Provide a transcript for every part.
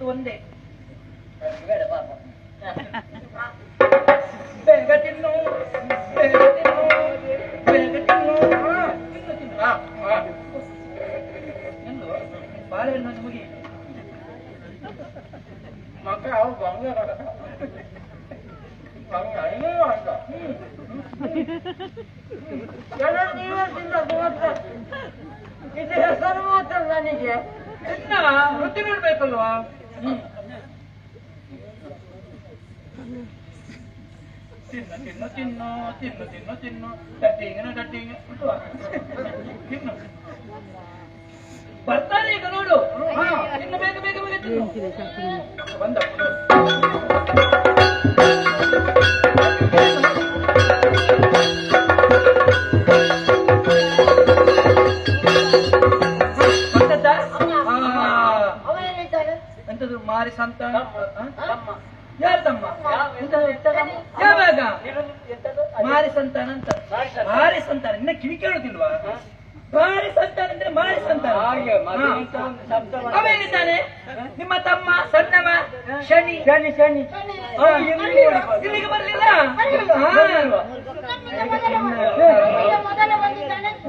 ಒಂದೇ ಬೇಡ ಪಾಪ ಬೇಗ ತಿನ್ನು ಬೇಗ ತಿನ್ನು ಬೇಗ ತಿನ್ನು ಎಂದು ಬಾಳೆಹಣ್ಣು ಮುಗಿ ಮಕ್ಕ ಅವ್ರು ಬಂಗ ಇದು ಹೆಸರು ಮಾತ್ರ ನನಗೆ ವೃತ್ತಿ ನೋಡ್ಬೇಕಲ್ವಾ ತಿನ್ನು ತಿನ್ನು ತಿನ್ನು ತಿನ್ನು ತಿನ್ನು ತಿನ್ನು ಟಟ್ಟಿಂಗನ ಟಟ್ಟಿಂಗ ತಿನ್ನು ಬರ್ತಾರೆ ಈಗ ನೋಡು ತಿನ್ನು ಬೇಗ ಬೇಗ ಬೇಗ ತಿನ್ನು ಬಂದ ಎಂತದು ಮಾರಿ ಸಂತಾನ ಯಾರ ತಮ್ಮ ಯಾವಾಗ ಮಾರಿ ಸಂತಾನ ಅಂತ ಮಾರಿ ಸಂತಾನ ಇನ್ನ ಕಿವಿ ಕೇಳುದಿಲ್ವಾ ಮಾರಿ ಸಂತಾನ ಅಂದ್ರೆ ಮಾರಿ ಸಂತಾನ ಅವೇನಿದ್ದಾನೆ ನಿಮ್ಮ ತಮ್ಮ ಸಣ್ಣವ ಶನಿ ಶನಿ ಶನಿ ಇಲ್ಲಿಗೆ ಬರ್ಲಿಲ್ಲ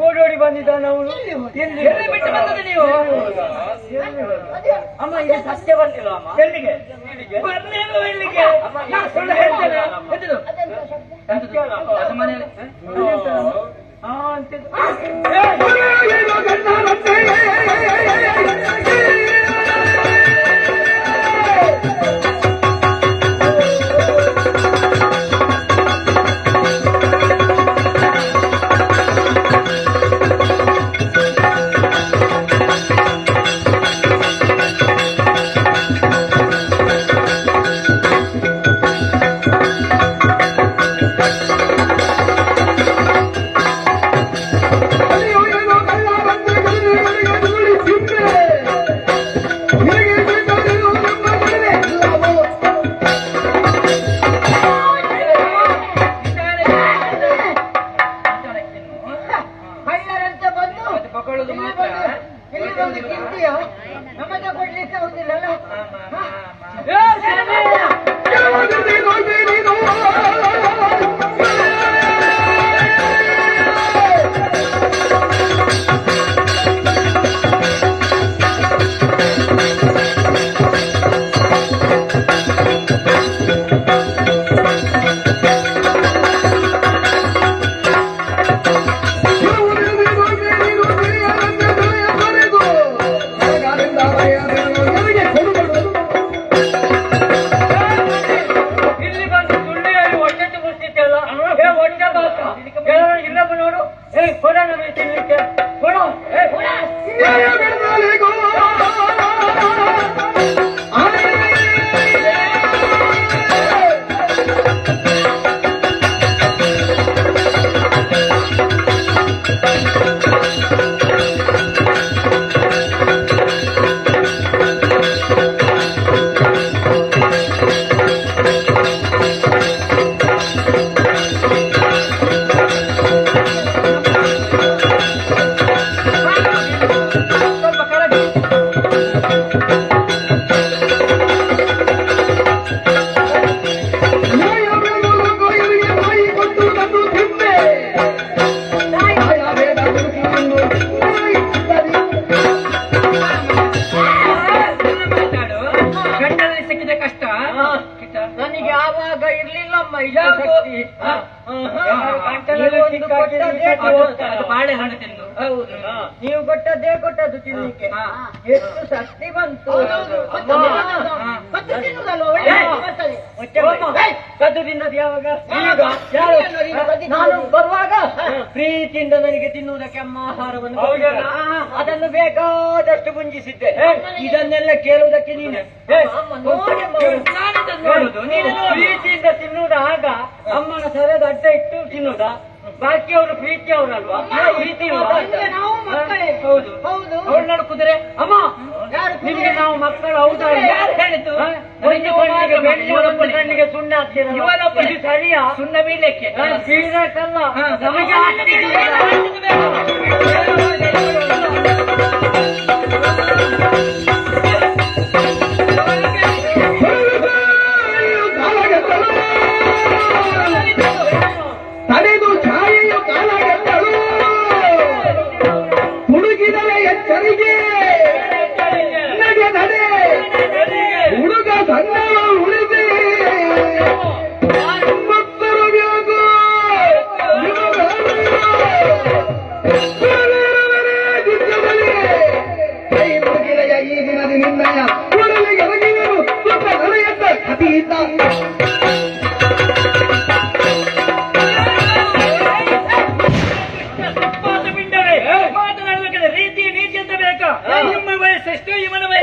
ಓಡೋಡಿ ಬಂದಿದ್ದಾನೆ ಅವನು ಎಲ್ಲಿ ಬಿಟ್ಟು ಬಂದದ ನೀವು ಅಮ್ಮ ಇಲ್ಲಿ ಸತ್ಯ ಬಂದಿಲ್ಲ ಅಮ್ಮ ಎಲ್ಲಿಗೆ ಬರ್ಲಿಲ್ಲ ಇಲ್ಲಿಗೆ ಸುಳ್ಳು ಹೇಳ್ತೇನೆ ಮನೆಯಲ್ಲಿ ಬಾಳೆಹಣ್ಣು ತಿಂದು ನೀವು ಕೊಟ್ಟದ್ದೇ ಕೊಟ್ಟದ್ದು ತಿನ್ಲಿಕ್ಕೆ ಎಷ್ಟು ಶಕ್ತಿ ಬಂತು ಕದ್ದು ತಿನ್ನದು ಯಾವಾಗ ನಾನು ಬರುವಾಗ ಪ್ರೀತಿಯಿಂದ ನನಗೆ ತಿನ್ನುವುದಕ್ಕೆ ಅಮ್ಮ ಆಹಾರವನ್ನು ಅದನ್ನು ಬೇಕಾದಷ್ಟು ಮುಂಜಿಸಿದ್ದೆ ಇದನ್ನೆಲ್ಲ ಕೇಳುವುದಕ್ಕೆ ನೀನು ಪ್ರೀತಿಯಿಂದ ತಿನ್ನುವುದ ಆಗ ಅಮ್ಮನ ಸರದ ಅಡ್ಡ ಇಟ್ಟು ತಿನ್ನುವುದ ಬಾಕಿ ಅವರು ಪ್ರೀತಿ ಅವರಲ್ವಾ ಪ್ರೀತಿ ಹೌದು ಅವ್ರು ನೋಡು ಕುದುರೆ ಅಮ್ಮ ನಿಮ್ಗೆ ನಾವು ಮಕ್ಕಳು ಹೌದಾ ಯಾರು ಹೇಳಿದ್ದು ಕಣ್ಣಿಗೆ ಸುಣ್ಣ ಹಾಕ್ತೀರ ಇದು ಸರಿಯಾ ಸುಣ್ಣ ಬೀಳಕ್ಕೆ ಬೀಳಕ್ಕಲ್ಲ ನಮಗೆ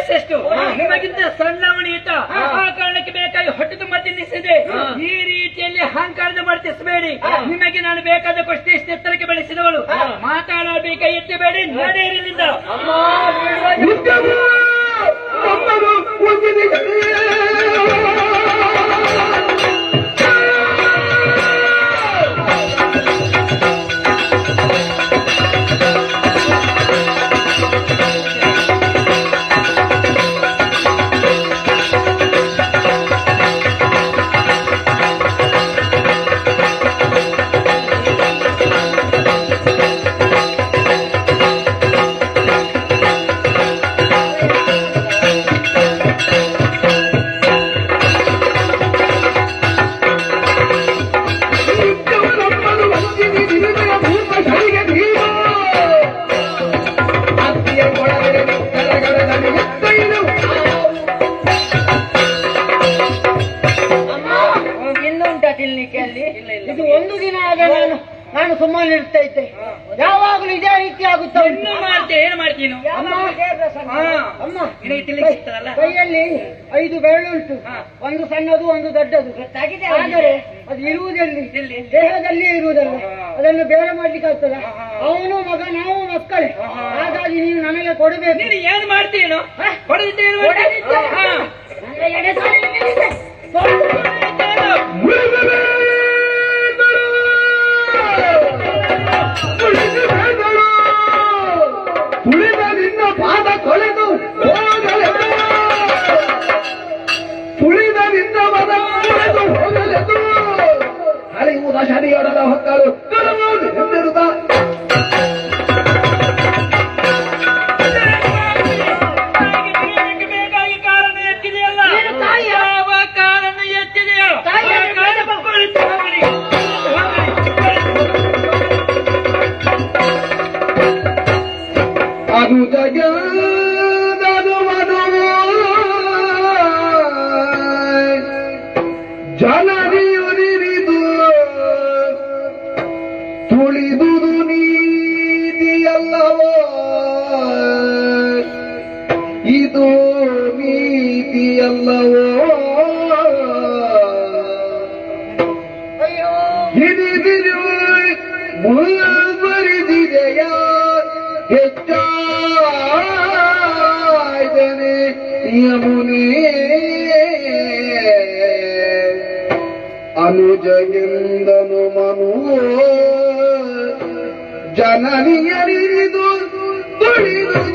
ವಯಸ್ಸೆಷ್ಟು? ನಿಮಗಿಂತ ಸಣ್ಣವಣಿ ಇದ್ದ, ಆ ಕಾರಣಕ್ಕೆ ಬೇಕಾಗಿ ಹೊಟ್ಟೆ ತುಂಬ ತಿನ್ನಿಸಿದೆ. ಈ ರೀತಿಯಲ್ಲಿ ಅಹಂಕಾರದ ವರ್ತಿಸಬೇಡಿ. ನಿಮಗೆ ನಾನು ಬೇಕಾದ ಕೊಷ್ಟೇ ಎತ್ತರಕ್ಕೆ ಬೆಳೆಸಿದವಳು. ಮಾತಾಡಬೇಕ ಎತ್ತಬೇಡಿ, ನಡೆಯಲಿಲ್ಲ. ಇದು ಒಂದು ದಿನ ಆದ್ರೆ ನಾನು ಸುಮ್ಮನೆ ಇರ್ತಾ ಇದ್ದೆ. ಯಾವಾಗಲೂ ಇದೇ ರೀತಿ ಆಗುತ್ತೆ. ಏನು ಮಾಡ್ತೀನಿ? ಅಮ್ಮ ಕೈಯಲ್ಲಿ 5 ಬೆರಳುಂಟು, ಒಂದು ಸಣ್ಣದು ಒಂದು ದೊಡ್ಡದು. ಆದರೆ ಅದು ಇರುವುದಲ್ಲಿ ದೇಹದಲ್ಲಿ ಇರುವುದಲ್ಲ, ಅದನ್ನು ಬೇರೆ ಮಾಡ್ಲಿಕ್ಕೆ ಆಗ್ತದ? ಅವನು ಮಗ, ನಾವು ಮಕ್ಕಳೇ. ಹಾಗಾಗಿ ನೀವು ನನಗೆ ಕೊಡಬೇಕು. ನೀನು ಏನು ಮಾಡ್ತೀನೋ ತುಳಿದ ನಿನ್ನ ಪಾದ ತೊಳೆದು ಹೋಗಲೆದು, ತುಳಿದ ನಿನ್ನ ಮದ ತೊಳೆದು ಹೋಗಲೆದು, ಅಳಿಯುವುದ ಶನಿಯೊಡಲ ಹೊಕ್ಕಳು ಎಂದಿರುತ್ತ ಬೇಕಾಗಿ ಕಾರಣ ಎತ್ತಿದೆಯಲ್ಲ. ಯಾವ ಕಾರಣ ಎತ್ತಿದೆಯೋ ಅದು ಜಗದದು ಮನುವು ಜನನಿಯುರಿದು ತುಳಿದುದು ನೀತಿಯಲ್ಲವೋ, ಇದು ನೀತಿಯಲ್ಲವೋ, ಹಿಡಿದಿರು ಮುಂಬರಿದಿದೆಯ ಹೆಚ್ಚಾಯ್ದನೆ ಯಮುನೇ, ಅನುಜಗೆಂದನು ಮನುವೋ ಜನನಿಯರಿದು ತುಳಿದು